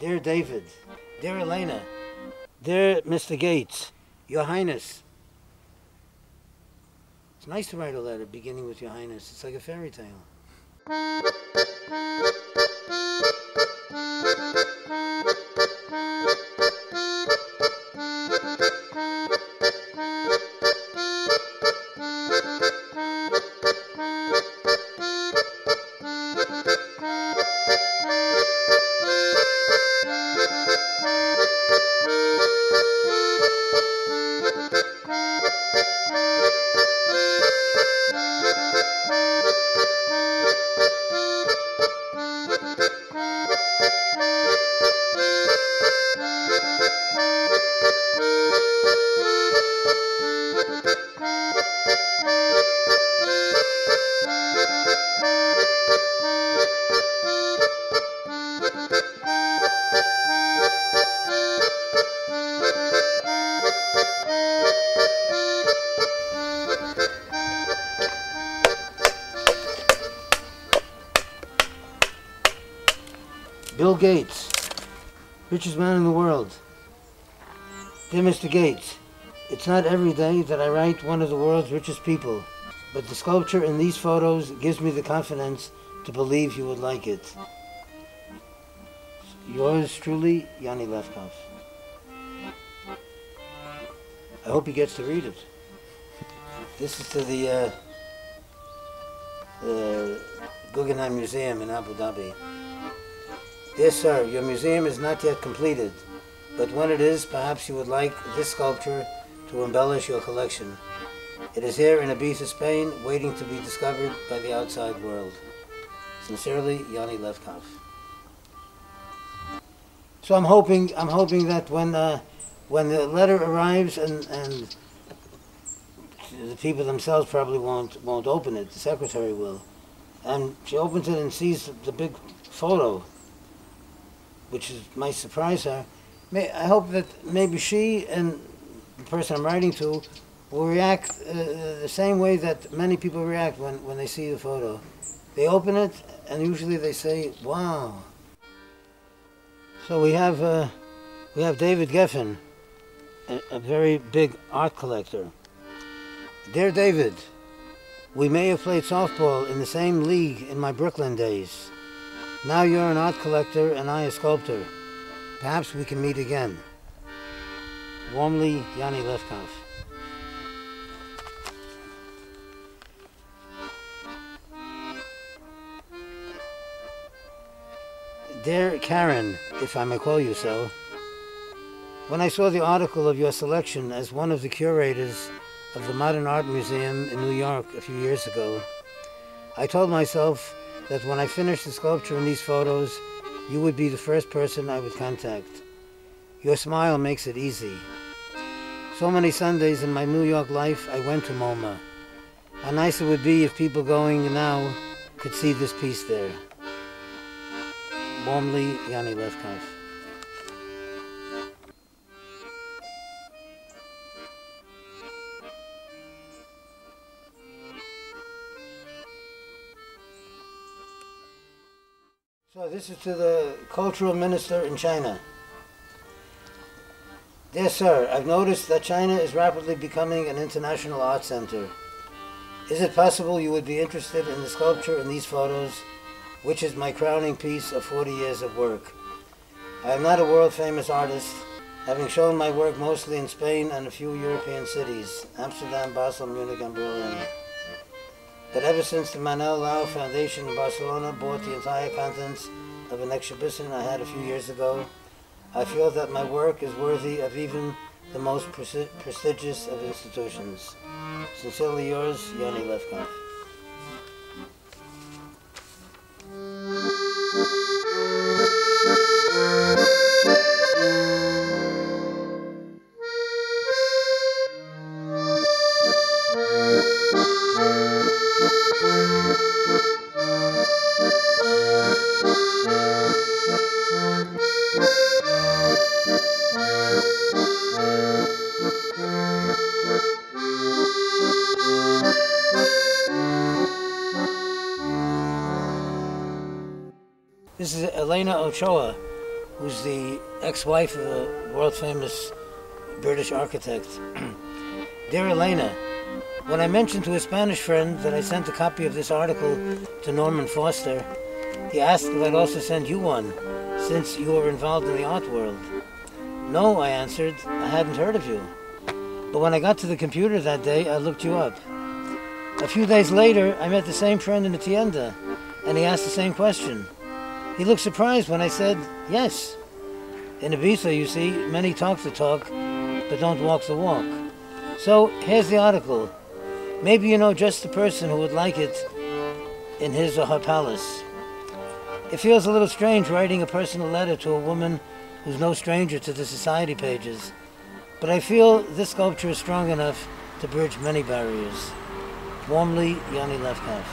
Dear David, dear Elena, dear Mr. Gates, Your Highness. It's nice to write a letter beginning with Your Highness. It's like a fairy tale. Bill Gates, richest man in the world. Dear Mr. Gates, it's not every day that I write one of the world's richest people, but the sculpture in these photos gives me the confidence to believe you would like it. Yours truly, Yanny Levkoff. I hope he gets to read it. This is to the Guggenheim Museum in Abu Dhabi. Dear sir, your museum is not yet completed, but when it is, perhaps you would like this sculpture to embellish your collection. It is here in Ibiza, Spain, waiting to be discovered by the outside world. Sincerely, Yanny Levkoff. So I'm hoping that when the letter arrives and the people themselves probably won't open it, the secretary will, and she opens it and sees the big photo, which might surprise her. I hope that maybe she and the person I'm writing to will react the same way that many people react when they see the photo. They open it and usually they say, "Wow." So we have David Geffen, a very big art collector. Dear David, we may have played softball in the same league in my Brooklyn days. Now you're an art collector and I a sculptor. Perhaps we can meet again. Warmly, Yanny Levkoff. Dear Karen, if I may call you so, when I saw the article of your selection as one of the curators of the Modern Art Museum in New York a few years ago, I told myself that when I finished the sculpture in these photos, you would be the first person I would contact. Your smile makes it easy. So many Sundays in my New York life, I went to MoMA. How nice it would be if people going now could see this piece there. Warmly, Yanny Levkoff. So this is to the cultural minister in China. Dear sir, I've noticed that China is rapidly becoming an international art center. Is it possible you would be interested in the sculpture in these photos, which is my crowning piece of 40 years of work? I am not a world-famous artist, having shown my work mostly in Spain and a few European cities, Amsterdam, Basel, Munich, and Berlin. But ever since the Manuel Lau Foundation in Barcelona bought the entire contents of an exhibition I had a few years ago, I feel that my work is worthy of even the most prestigious of institutions. Sincerely yours, Yanny Levkoff. This is Elena Ochoa, who's the ex-wife of a world-famous British architect. Dear Elena, when I mentioned to a Spanish friend that I sent a copy of this article to Norman Foster, he asked if I'd also send you one, since you are involved in the art world. No, I answered, I hadn't heard of you. But when I got to the computer that day, I looked you up. A few days later, I met the same friend in the tienda, and he asked the same question. He looked surprised when I said, yes. In Ibiza, you see, many talk the talk, but don't walk the walk. So, here's the article. Maybe you know just the person who would like it in his or her palace. It feels a little strange writing a personal letter to a woman who's no stranger to the society pages, but I feel this sculpture is strong enough to bridge many barriers. Warmly, Yanny Levkoff.